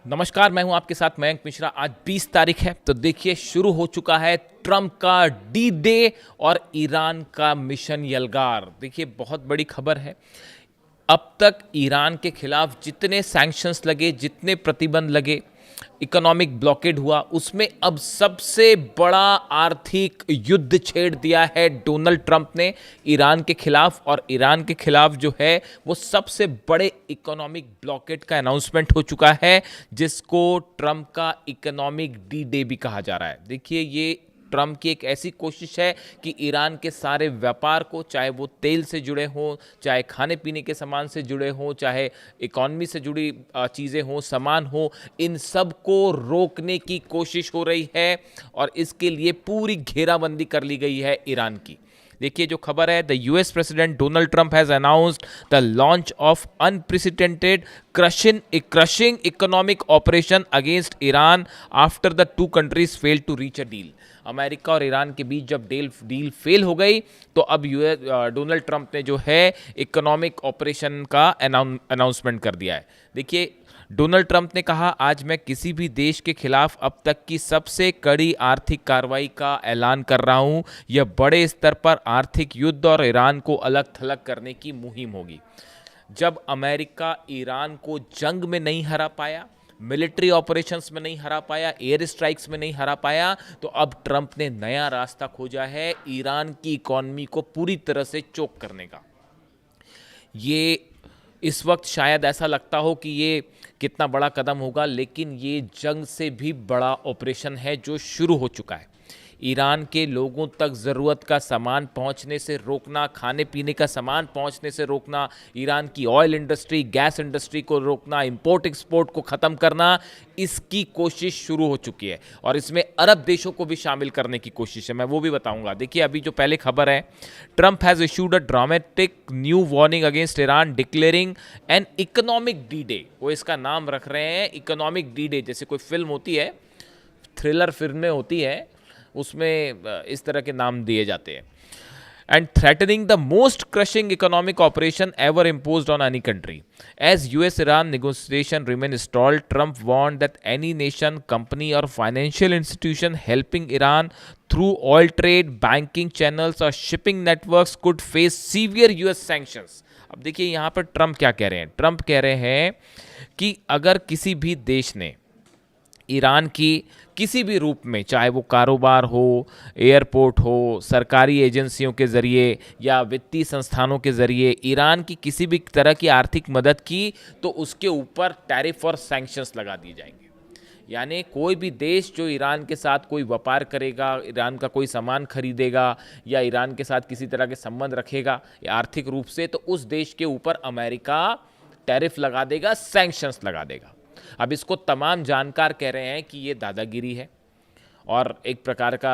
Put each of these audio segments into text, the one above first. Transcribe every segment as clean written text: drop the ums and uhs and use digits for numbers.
नमस्कार, मैं हूं आपके साथ मयंक मिश्रा। आज 20 तारीख है, तो देखिए शुरू हो चुका है ट्रंप का डी डे और ईरान का मिशन यलगार। देखिए बहुत बड़ी खबर है। अब तक ईरान के खिलाफ जितने सैंक्शंस लगे, जितने प्रतिबंध लगे, इकोनॉमिक ब्लॉकेड हुआ, उसमें अब सबसे बड़ा आर्थिक युद्ध छेड़ दिया है डोनाल्ड ट्रंप ने ईरान के खिलाफ। और ईरान के खिलाफ जो है वो सबसे बड़े इकोनॉमिक ब्लॉकेड का अनाउंसमेंट हो चुका है, जिसको ट्रंप का इकोनॉमिक डी डे भी कहा जा रहा है। देखिए ये ट्रंप की एक ऐसी कोशिश है कि ईरान के सारे व्यापार को, चाहे वो तेल से जुड़े हों, चाहे खाने पीने के सामान से जुड़े हों, चाहे इकॉनमी से जुड़ी चीज़ें हों, सामान हो, इन सब को रोकने की कोशिश हो रही है। और इसके लिए पूरी घेराबंदी कर ली गई है ईरान की। देखिए जो खबर है, the US president Donald Trump has announced the launch of unprecedented crushing economic operation against Iran after the two countries fail to reach a deal. America और ईरान के बीच जब डील फेल हो गई, तो अब डोनाल्ड ट्रंप ने जो है इकोनॉमिक ऑपरेशन का अनाउंसमेंट कर दिया है। देखिए डोनाल्ड ट्रंप ने कहा, आज मैं किसी भी देश के खिलाफ अब तक की सबसे कड़ी आर्थिक कार्रवाई का ऐलान कर रहा हूं। यह बड़े स्तर पर आर्थिक युद्ध और ईरान को अलग थलग करने की मुहिम होगी। जब अमेरिका ईरान को जंग में नहीं हरा पाया, मिलिट्री ऑपरेशंस में नहीं हरा पाया, एयर स्ट्राइक्स में नहीं हरा पाया, तो अब ट्रंप ने नया रास्ता खोजा है ईरान की इकॉनमी को पूरी तरह से चोक करने का। ये इस वक्त शायद ऐसा लगता हो कि ये कितना बड़ा कदम होगा, लेकिन ये जंग से भी बड़ा ऑपरेशन है जो शुरू हो चुका है। ईरान के लोगों तक ज़रूरत का सामान पहुंचने से रोकना, खाने पीने का सामान पहुंचने से रोकना, ईरान की ऑयल इंडस्ट्री, गैस इंडस्ट्री को रोकना, इंपोर्ट एक्सपोर्ट को ख़त्म करना, इसकी कोशिश शुरू हो चुकी है। और इसमें अरब देशों को भी शामिल करने की कोशिश है, मैं वो भी बताऊंगा। देखिए अभी जो पहले खबर है, Trump has issued a dramatic new warning against Iran declaring an economic D day. वो इसका नाम रख रहे हैं इकोनॉमिक डी डे। जैसे कोई फिल्म होती है, थ्रिलर फिल्में होती है, उसमें इस तरह के नाम दिए जाते हैं। And threatening the most crushing economic operation ever imposed on any country as US Iran negotiation remain stalled. Trump warned that any nation, company और financial institution helping Iran through oil trade, banking channels और shipping networks could face severe US sanctions. अब देखिए यहाँ पर Trump क्या कह रहे हैं। ट्रंप कह रहे हैं कि अगर किसी भी देश ने ईरान की किसी भी रूप में, चाहे वो कारोबार हो, एयरपोर्ट हो, सरकारी एजेंसियों के ज़रिए या वित्तीय संस्थानों के ज़रिए ईरान की किसी भी तरह की आर्थिक मदद की, तो उसके ऊपर टैरिफ और सैंक्शंस लगा दिए जाएंगे। यानी कोई भी देश जो ईरान के साथ कोई व्यापार करेगा, ईरान का कोई सामान खरीदेगा या ईरान के साथ किसी तरह के संबंध रखेगा आर्थिक रूप से, तो उस देश के ऊपर अमेरिका टैरिफ लगा देगा, सैंक्शंस लगा देगा। अब इसको तमाम जानकार कह रहे हैं कि ये दादागिरी है और एक प्रकार का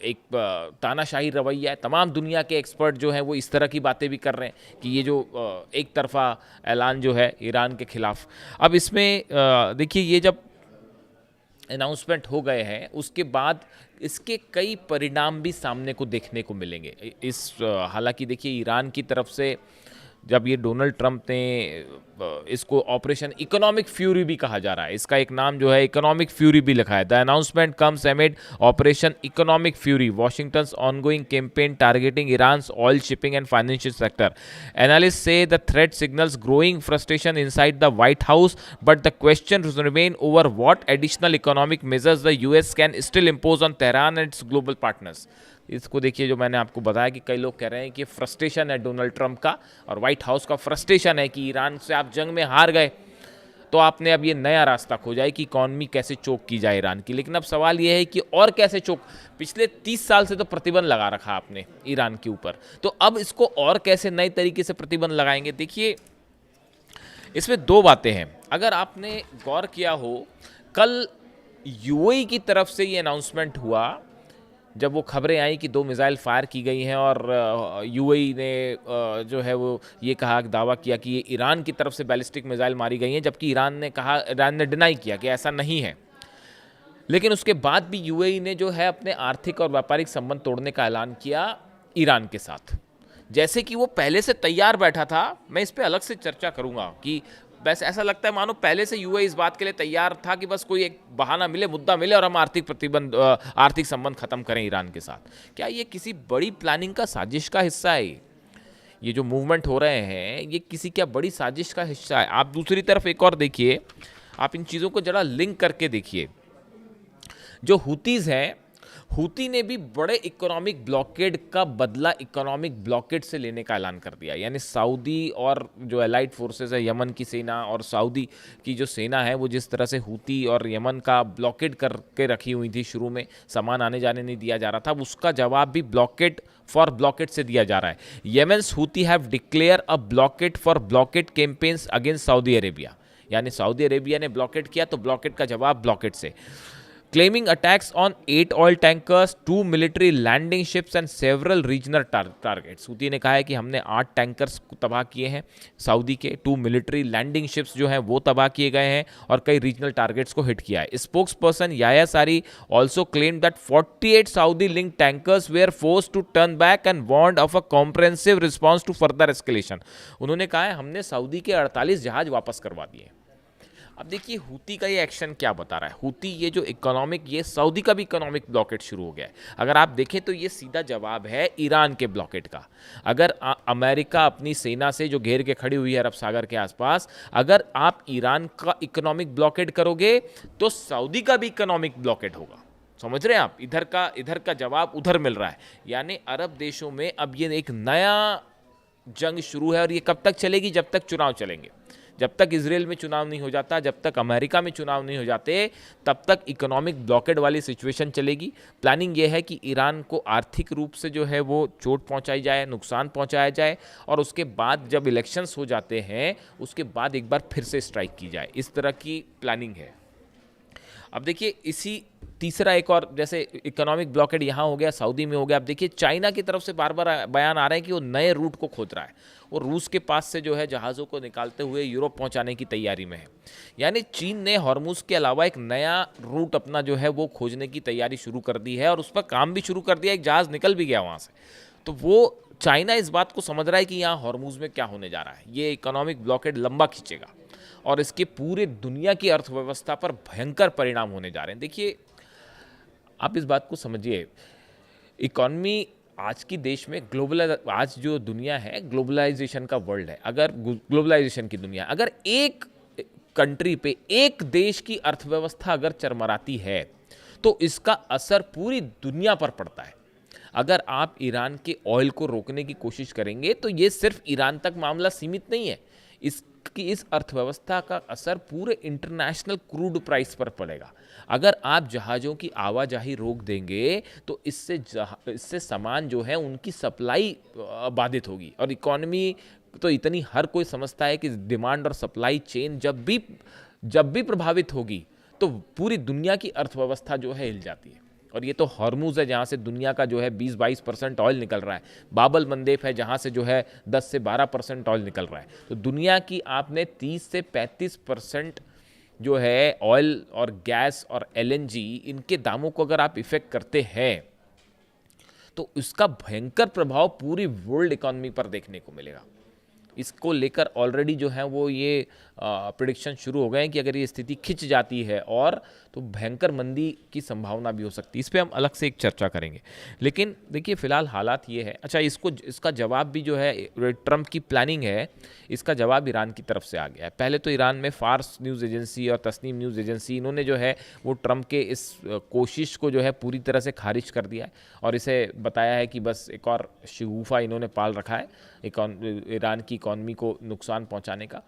एक तानाशाही रवैया है। तमाम दुनिया के एक्सपर्ट जो हैं वो इस तरह की बातें भी कर रहे हैं कि ये जो एक तरफा ऐलान जो है ईरान के खिलाफ। अब इसमें देखिए ये जब अनाउंसमेंट हो गए हैं, उसके बाद इसके कई परिणाम भी सामने को देखने को मिलेंगे। हालांकि देखिए ईरान की तरफ से जब ये डोनाल्ड ट्रंप ने इसको ऑपरेशन इकोनॉमिक फ्यूरी भी कहा जा रहा है, इसका एक नाम जो है इकोनॉमिक फ्यूरी भी लिखा है। The announcement comes amid operation economic fury, Washington's ongoing campaign targeting Iran's oil shipping and financial sector. Analyst say the threat signals growing frustration inside the White House, but the question remain over what additional economic measures the US can still impose on Tehran and its global partners. इसको देखिए, जो मैंने आपको बताया कि कई लोग कह रहे हैं कि फ्रस्ट्रेशन है डोनाल्ड ट्रंप का और व्हाइट हाउस का फ्रस्ट्रेशन है कि ईरान से आप जंग में हार गए, तो आपने अब ये नया रास्ता खोजा है कि इकॉनमी कैसे चोक की जाए ईरान की। लेकिन अब सवाल ये है कि और कैसे चोक, पिछले 30 साल से तो प्रतिबंध लगा रखा आपने ईरान के ऊपर, तो अब इसको और कैसे नए तरीके से प्रतिबंध लगाएंगे। देखिए इसमें दो बातें हैं। अगर आपने गौर किया हो, कल यूएई की तरफ से ये अनाउंसमेंट हुआ जब वो खबरें आई कि 2 मिसाइल फायर की गई हैं और यूएई ने जो है वो ये कहा, दावा किया कि ये ईरान की तरफ से बैलिस्टिक मिसाइल मारी गई हैं, जबकि ईरान ने डिनाई किया कि ऐसा नहीं है। लेकिन उसके बाद भी यूएई ने जो है अपने आर्थिक और व्यापारिक संबंध तोड़ने का ऐलान किया ईरान के साथ, जैसे कि वो पहले से तैयार बैठा था। मैं इस पर अलग से चर्चा करूंगा कि वैसे ऐसा लगता है मानो पहले से यूएई इस बात के लिए तैयार था कि बस कोई एक बहाना मिले, मुद्दा मिले और हम आर्थिक संबंध खत्म करें ईरान के साथ। क्या ये किसी बड़ी प्लानिंग का, साजिश का हिस्सा है? ये जो मूवमेंट हो रहे हैं ये किसी क्या बड़ी साजिश का हिस्सा है? आप दूसरी तरफ एक और देखिए, आप इन चीज़ों को जरा लिंक करके देखिए। जो हुतीज़ हैं, हुती ने भी बड़े इकोनॉमिक ब्लॉकेड का बदला इकोनॉमिक ब्लॉकेड से लेने का ऐलान कर दिया। यानी सऊदी और जो एलाइड फोर्सेस है, यमन की सेना और सऊदी की जो सेना है, वो जिस तरह से हुती और यमन का ब्लॉकेड करके रखी हुई थी, शुरू में सामान आने जाने नहीं दिया जा रहा था, उसका जवाब भी ब्लॉकेड फॉर ब्लॉकेड से दिया जा रहा है। येमेन्स हुती have declare a blockade for blockade campaigns against Saudi Arabia. यानी सऊदी अरेबिया ने ब्लॉकेड किया तो ब्लॉकेड का जवाब ब्लॉकेड से। Claiming attacks on 8 oil tankers, 2 military landing ships and several regional targets. Houthi ने कहा है कि हमने 8 टैंकर्स तबाह किए हैं सऊदी के, 2 मिलिट्री लैंडिंग शिप्स जो हैं वो तबाह किए गए हैं और कई रीजनल टारगेट्स को हिट किया है। Spokes person Yahya Saree also claim that 48 Saudi link tankers were forced to turn back and warned of a comprehensive response to further escalation. उन्होंने कहा है हमने सऊदी के 48 जहाज वापस करवा दिए। अब देखिए हुती का ये एक्शन क्या बता रहा है। हुती ये जो इकोनॉमिक, ये सऊदी का भी इकोनॉमिक ब्लॉकेट शुरू हो गया है। अगर आप देखें तो ये सीधा जवाब है ईरान के ब्लॉकेट का। अगर अमेरिका अपनी सेना से जो घेर के खड़ी हुई है अरब सागर के आसपास, अगर आप ईरान का इकोनॉमिक ब्लॉकेट करोगे तो सऊदी का भी इकोनॉमिक ब्लॉकेट होगा। समझ रहे हैं आप? इधर का जवाब उधर मिल रहा है। यानी अरब देशों में अब ये एक नया जंग शुरू है और ये कब तक चलेगी? जब तक चुनाव चलेंगे। जब तक इजराइल में चुनाव नहीं हो जाता, जब तक अमेरिका में चुनाव नहीं हो जाते, तब तक इकोनॉमिक ब्लॉकेड वाली सिचुएशन चलेगी। प्लानिंग ये है कि ईरान को आर्थिक रूप से जो है वो चोट पहुंचाई जाए, नुकसान पहुंचाया जाए और उसके बाद जब इलेक्शंस हो जाते हैं उसके बाद एक बार फिर से स्ट्राइक की जाए। इस तरह की प्लानिंग है। अब देखिए इसी तीसरा एक और, जैसे इकोनॉमिक ब्लॉकेड यहाँ हो गया, सऊदी में हो गया। अब देखिए चाइना की तरफ से बार बार बयान आ रहे हैं कि वो नए रूट को खोज रहा है। वो रूस के पास से जो है जहाज़ों को निकालते हुए यूरोप पहुंचाने की तैयारी में है। यानी चीन ने हॉर्मुज के अलावा एक नया रूट अपना जो है वो खोजने की तैयारी शुरू कर दी है और उस पर काम भी शुरू कर दिया। एक जहाज़ निकल भी गया वहाँ से। तो वो चाइना इस बात को समझ रहा है कि यहाँ हॉर्मुज में क्या होने जा रहा है। ये इकोनॉमिक ब्लॉकेड लंबा खींचेगा और इसके पूरे दुनिया की अर्थव्यवस्था पर भयंकर परिणाम होने जा रहे हैं। देखिए आप इस बात को समझिए, इकॉनमी आज की देश में आज जो दुनिया है ग्लोबलाइजेशन का वर्ल्ड है। अगर ग्लोबलाइजेशन की दुनिया, अगर एक कंट्री पे, एक देश की अर्थव्यवस्था अगर चरमराती है तो इसका असर पूरी दुनिया पर पड़ता है। अगर आप ईरान के ऑयल को रोकने की कोशिश करेंगे तो ये सिर्फ ईरान तक मामला सीमित नहीं है, इस अर्थव्यवस्था का असर पूरे इंटरनेशनल क्रूड प्राइस पर पड़ेगा। अगर आप जहाज़ों की आवाजाही रोक देंगे तो इससे सामान जो है उनकी सप्लाई बाधित होगी। और इकॉनमी तो इतनी, हर कोई समझता है कि डिमांड और सप्लाई चेन जब भी प्रभावित होगी तो पूरी दुनिया की अर्थव्यवस्था जो है हिल जाती है। और ये तो हॉर्मुज है जहाँ से दुनिया का जो है 20-22% ऑयल निकल रहा है। बाबल मंदेब है जहाँ से जो है 10 से 12% ऑयल निकल रहा है। तो दुनिया की आपने 30 से 35% जो है ऑयल और गैस और एलएनजी, इनके दामों को अगर आप इफेक्ट करते हैं तो इसका भयंकर प्रभाव पूरी वर्ल्ड इकॉनमी पर देखने को मिलेगा। इसको लेकर ऑलरेडी जो है वो ये प्रेडिक्शन शुरू हो गए हैं कि अगर ये स्थिति खिंच जाती है और तो भयंकर मंदी की संभावना भी हो सकती है। इस पे हम अलग से एक चर्चा करेंगे। लेकिन देखिए फिलहाल हालात ये है। अच्छा, इसका जवाब भी जो है ट्रंप की प्लानिंग है, इसका जवाब ईरान की तरफ से आ गया है। पहले तो ईरान में फार्स न्यूज़ एजेंसी और तस्नीम न्यूज़ एजेंसी, इन्होंने जो है वो ट्रंप के इस कोशिश को जो है पूरी तरह से खारिज कर दिया है और इसे बताया है कि बस एक और शगुफा इन्होंने पाल रखा है ईरान की इकॉनमी को नुकसान पहुंचाने का।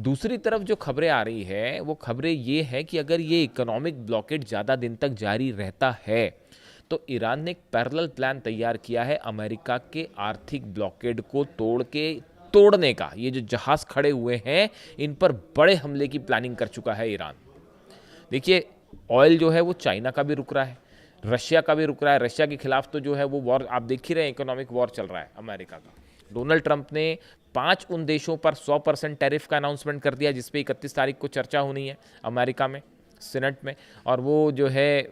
दूसरी तरफ जो खबरें आ रही है वो खबरें ये है कि अगर ये इकोनॉमिक ब्लॉकेट ज़्यादा दिन तक जारी रहता है तो ईरान ने एक पैरेलल प्लान तैयार किया है अमेरिका के आर्थिक ब्लॉकेड को तोड़ने का। ये जो जहाज़ खड़े हुए हैं इन पर बड़े हमले की प्लानिंग कर चुका है ईरान। देखिए ऑयल जो है वो चाइना का भी रुक रहा है, रशिया का भी रुक रहा है। रशिया के खिलाफ तो जो है वो वॉर आप देख ही रहे हैं, इकोनॉमिक वॉर चल रहा है अमेरिका का। डोनाल्ड ट्रंप ने 5 उन देशों पर 100% टैरिफ का अनाउंसमेंट कर दिया जिस पे 31 तारीख को चर्चा होनी है अमेरिका में, सीनेट में। और वो जो है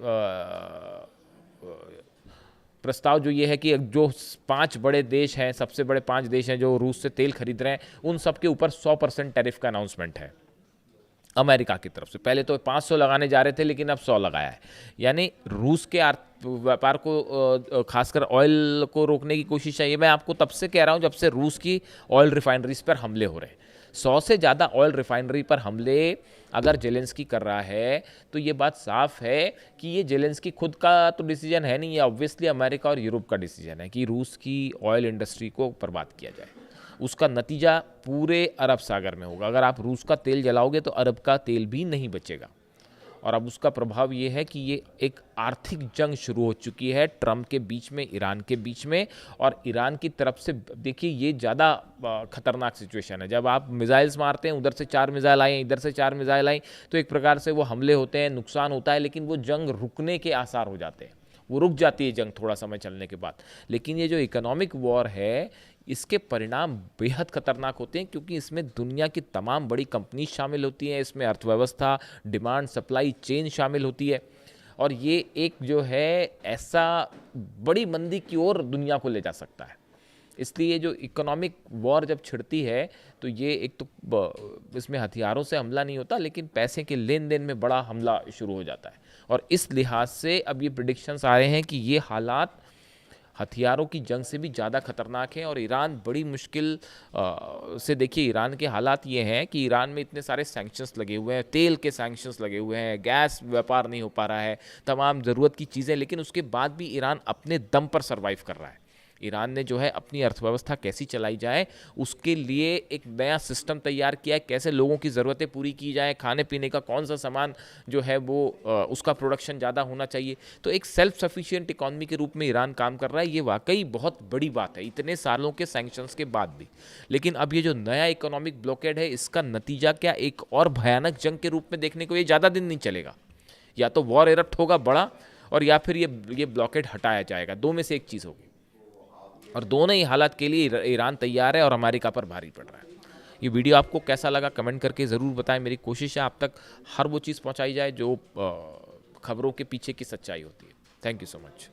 प्रस्ताव जो ये है कि जो 5 बड़े देश हैं, सबसे बड़े 5 देश हैं जो रूस से तेल खरीद रहे हैं, उन सब के ऊपर 100% टैरिफ का अनाउंसमेंट है। अमेरिका की तरफ से। पहले तो 500 लगाने जा रहे थे लेकिन अब 100 लगाया है। यानी रूस के व्यापार को खासकर ऑयल को रोकने की कोशिश है। ये मैं आपको तब से कह रहा हूँ जब से रूस की ऑयल रिफाइनरीज पर हमले हो रहे हैं। 100 से ज़्यादा ऑयल रिफाइनरी पर हमले अगर जेलेंस्की कर रहा है तो ये बात साफ है कि ये जेलेंस्की खुद का तो डिसीजन है नहीं, ये ऑब्वियसली अमेरिका और यूरोप का डिसीजन है कि रूस की ऑयल इंडस्ट्री को बर्बाद किया जाए। उसका नतीजा पूरे अरब सागर में होगा। अगर आप रूस का तेल जलाओगे तो अरब का तेल भी नहीं बचेगा। और अब उसका प्रभाव ये है कि ये एक आर्थिक जंग शुरू हो चुकी है ट्रंप के बीच में, ईरान के बीच में। और ईरान की तरफ से देखिए ये ज़्यादा खतरनाक सिचुएशन है। जब आप मिसाइल्स मारते हैं, उधर से 4 मिसाइल आए, इधर से 4 मिसाइल आई, तो एक प्रकार से वो हमले होते हैं, नुकसान होता है, लेकिन वो जंग रुकने के आसार हो जाते हैं। वो रुक जाती है जंग थोड़ा समय चलने के बाद। लेकिन ये जो इकोनॉमिक वॉर है, इसके परिणाम बेहद खतरनाक होते हैं क्योंकि इसमें दुनिया की तमाम बड़ी कंपनीज शामिल होती हैं, इसमें अर्थव्यवस्था, डिमांड सप्लाई चेन शामिल होती है। और ये एक जो है ऐसा बड़ी मंदी की ओर दुनिया को ले जा सकता है। इसलिए जो इकोनॉमिक वॉर जब छिड़ती है तो ये एक तो इसमें हथियारों से हमला नहीं होता, लेकिन पैसे के लेन देन में बड़ा हमला शुरू हो जाता है। और इस लिहाज से अब ये प्रेडिक्शंस आ रहे हैं कि ये हालात हथियारों की जंग से भी ज़्यादा खतरनाक हैं। और ईरान बड़ी मुश्किल से, देखिए ईरान के हालात ये हैं कि ईरान में इतने सारे सैंक्शंस लगे हुए हैं, तेल के सैंक्शंस लगे हुए हैं, गैस व्यापार नहीं हो पा रहा है, तमाम ज़रूरत की चीज़ें, लेकिन उसके बाद भी ईरान अपने दम पर सर्वाइव कर रहा है। ईरान ने जो है अपनी अर्थव्यवस्था कैसी चलाई जाए उसके लिए एक नया सिस्टम तैयार किया है, कैसे लोगों की ज़रूरतें पूरी की जाए, खाने पीने का कौन सा सामान जो है वो उसका प्रोडक्शन ज़्यादा होना चाहिए। तो एक सेल्फ सफिशिएंट इकॉनमी के रूप में ईरान काम कर रहा है। ये वाकई बहुत बड़ी बात है इतने सालों के सैंक्शंस के बाद भी। लेकिन अब ये जो नया इकोनॉमिक ब्लॉकेड है, इसका नतीजा क्या एक और भयानक जंग के रूप में देखने को ये ज़्यादा दिन नहीं चलेगा। या तो वॉर इरप्ट होगा बड़ा, और या फिर ये ब्लॉकेड हटाया जाएगा। दो में से एक चीज़ होगी। और दोनों ही हालात के लिए ईरान तैयार है और अमेरिका पर भारी पड़ रहा है। ये वीडियो आपको कैसा लगा कमेंट करके ज़रूर बताएं। मेरी कोशिश है आप तक हर वो चीज़ पहुंचाई जाए जो खबरों के पीछे की सच्चाई होती है। Thank you so much.